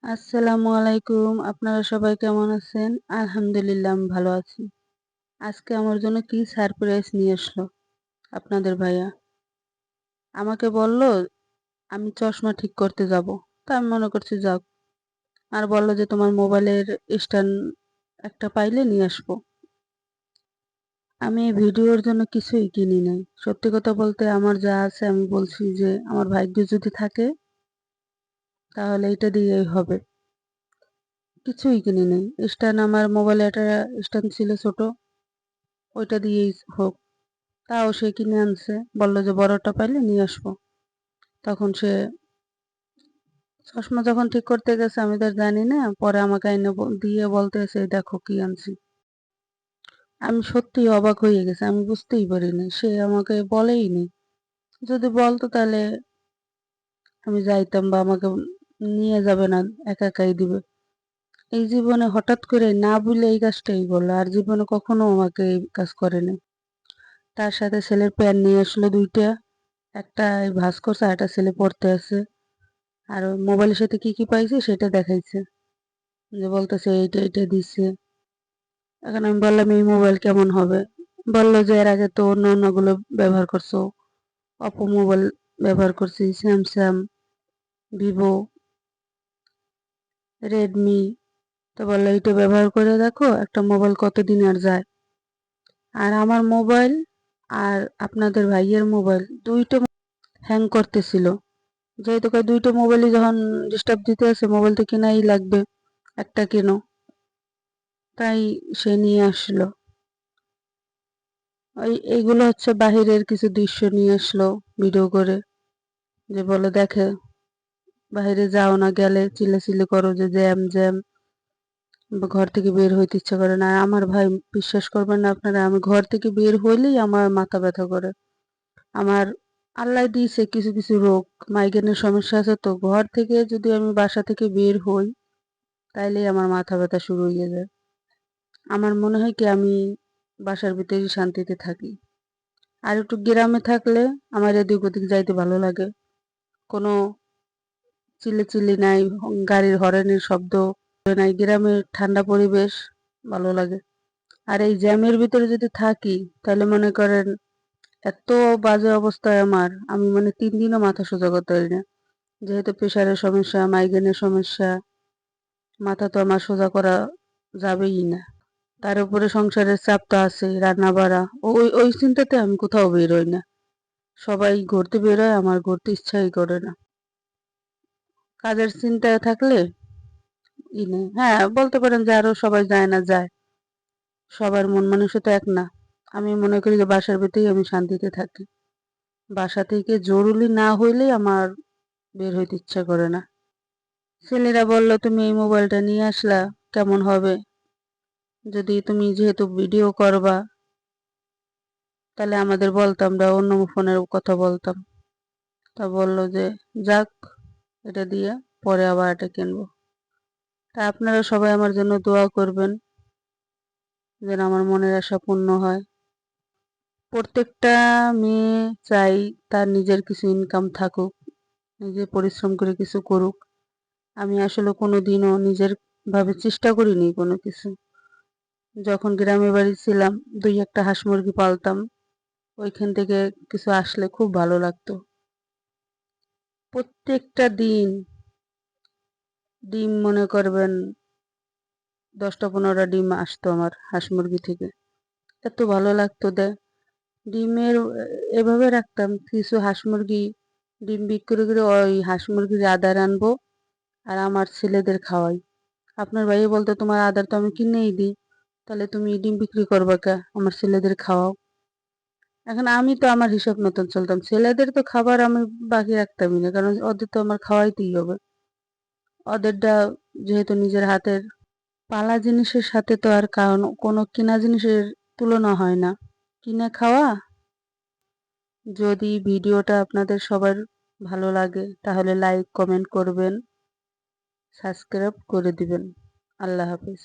আসসালামু আলাইকুম। আপনারা সবাই কেমন আছেন? আলহামদুলিল্লাহ আমি ভালো আছি। আজকে আমার জন্য কি সারপ্রাইজ নিয়ে আসলো আপনাদের ভাইয়া। আমাকে বলল আমি চশমা ঠিক করতে যাব। তা আমি মনে করছি যাক। আর বলল যে তোমার মোবাইলের স্ট্যান্ড একটা পাইলে নিয়ে আসবো। আমি এই ভিডিওর জন্য কিছুই কিনি নাই। সত্যি কথা বলতে আমার যা আছে আমি বলছি যে আমার ভাগ্যে যদি থাকে তাহলে এটা দিয়েই হবে। কিছুই কিনি নাই। স্ট্যান্ড আমার মোবাইলে একটা স্ট্যান্ড ছিল ছোট, ওইটা দিয়েই হোক। তাও সে কিনে আনছে। বলল যে বড়টা পাইলে নিয়ে আসবো। তখন সে চশমা যখন ঠিক করতে গেছে আমি তো আর জানি না। পরে আমাকে এনে দিয়ে বলতেছে দেখো কি আনছি। আমি সত্যিই অবাক হয়ে গেছি। আমি বুঝতেই পারিনি। সে আমাকে বলেই নি। যদি বলতো তাহলে আমি যাইতাম বা আমাকে নিয়ে যাবে না, একা একাই দিবে। এই জীবনে হঠাৎ করে না ভুলে এই কাজটাই বললো। আর জীবনে কখনো আমাকে এই কাজ করেনি। তার সাথে ছেলের প্যান্ট নিয়ে আসলো 2টা। একটা ভাঁজ করছে, আর একটা ছেলে পড়তে আছে। আর মোবাইলের সাথে কি কি পাইছে সেটা দেখাইছে, যে বলতেছে এইটা এইটা দিচ্ছে। এখন আমি বললাম এই মোবাইল কেমন হবে। বললো যে এর আগে তো অন্য অন্যগুলো ব্যবহার করছো, অপো মোবাইল ব্যবহার করছি, স্যামসাং, ভিভো, রেডমি। তো বললো এইটা ব্যবহার করে দেখো একটা মোবাইল কতদিন আর যায়। আর আমার মোবাইল আর আপনাদের ভাইয়ের মোবাইল দুইটা হ্যাং করতেছিল। যেহেতু 2টা মোবাইলই যখন ডিস্টার্ব দিতে আছে, মোবাইল তো কেনাই লাগবে, একটা কেনো। তাই সে নিয়ে আসলো। এইগুলো হচ্ছে বাহিরের কিছু দৃশ্য নিয়ে আসলো ভিডিও করে, যে বলে দেখে বাইরে যাও না, গেলে চিল্লাচিল্লি করো যে জ্যাম জ্যাম, ঘর থেকে বের হইতে ইচ্ছা করে না। আর আমার ভাই, বিশ্বাস করবেন না আপনারা, আমি ঘর থেকে বের হইলেই আমার মাথা ব্যথা করে। আমার আল্লাহ দিয়েছে কিছু কিছু রোগ, মাইগ্রেনের সমস্যা আছে, তো ঘর থেকে যদি আমি বাসা থেকে বের হই তাইলেই আমার মাথা ব্যথা শুরু হয়ে যায়। আমার মনে হয় কি আমি বাসার ভিতরেই শান্তিতে থাকি। আর একটু গ্রামে থাকলে আমার এদিক ওদিক যাইতে ভালো লাগে। কোনো চিল্লাচিল্লি নাই, গাড়ির হর্নের শব্দ নাই, গ্রামের ঠান্ডা পরিবেশ ভালো লাগে। আর এই জ্যামের ভিতরে যদি থাকি তাহলে মনে করেন এত বাজে অবস্থায় আমার, আমি মানে 3 দিনও মাথা সোজা করতে পারি না। যেহেতু প্রেশারের সমস্যা, মাইগ্রেনের সমস্যা, মাথা তো আমার সোজা করা যাবেই না। তার উপরে সংসারের চাপ তো আছে, রান্না বাড়া, ওই ওই চিন্তাতে আমি কোথাও বের হই না। সবাই ঘুরতে বেরোয়, আমার ঘুরতে ইচ্ছাই করে না। কাজের চিন্তায় থাকলে নেই। হ্যাঁ, বলতে পারেন যে আরো সবাই যায় না, যায়। সবার মন মানসিকতা এক না। আমি মনে করি যে বাসার ভিতরেই আমি শান্তিতে থাকি। বাসা থেকে জরুরি না হইলেই আমার বের হইতে ইচ্ছা করে না। ছেলেরা বলল তুমি এই মোবাইলটা নিয়ে আসলা, কেমন হবে? যদি তুমি যেহেতু ভিডিও করবা তাহলে আমাদের বলতাম, আমরা অন্য ফোনের কথা বলতাম। তা বললো যে যাক, এটা দিয়ে পরে আবার এটা কিনবো। তা আপনারা সবাই আমার জন্য দোয়া করবেন যেন আমার মনের আশা পূর্ণ হয়। প্রত্যেকটা মেয়ে চাই তার নিজের কিছু ইনকাম থাকুক, নিজে পরিশ্রম করে কিছু করুক। আমি আসলে কোনোদিনও নিজের ভাবে চেষ্টা করিনি কোনো কিছু। যখন গ্রামে বাড়ি ছিলাম 2-1টা হাঁস মুরগি পালতাম, ওইখান থেকে কিছু আসলে খুব ভালো লাগতো। প্রত্যেকটা দিন ডিম মনে করবেন 10টা 15টা ডিম আসতো আমার হাঁস মুরগি থেকে। এত ভালো লাগতো ডিমের এভাবে রাখতাম কিছু হাঁস মুরগি, ডিম বিক্রি করে ওই হাঁস মুরগির আদার আনবো আর আমার ছেলেদের খাওয়াই। আপনার ভাই বলতো তোমার আদার তো আমি কিনেই দিই, তাহলে তুমি ডিম বিক্রি করবা কে, আমার ছেলেদের খাওয়াও। এখন আমি তো আমার হিসাব মতন চলতাম, ছেলেদের তো খাবার আমি বাকি রাখতামই না, কারণ ওদের তো আমার খাওয়াইতেই হবে। ওদেরটা যেহেতু নিজের হাতের পালা জিনিসের সাথে তো আর কারণ কোনো কিনা জিনিসের তুলনা হয় না। কিনে খাওয়া। যদি ভিডিওটা আপনাদের সবার ভালো লাগে তাহলে লাইক কমেন্ট করবেন, সাবস্ক্রাইব করে দিবেন। আল্লাহ হাফেজ।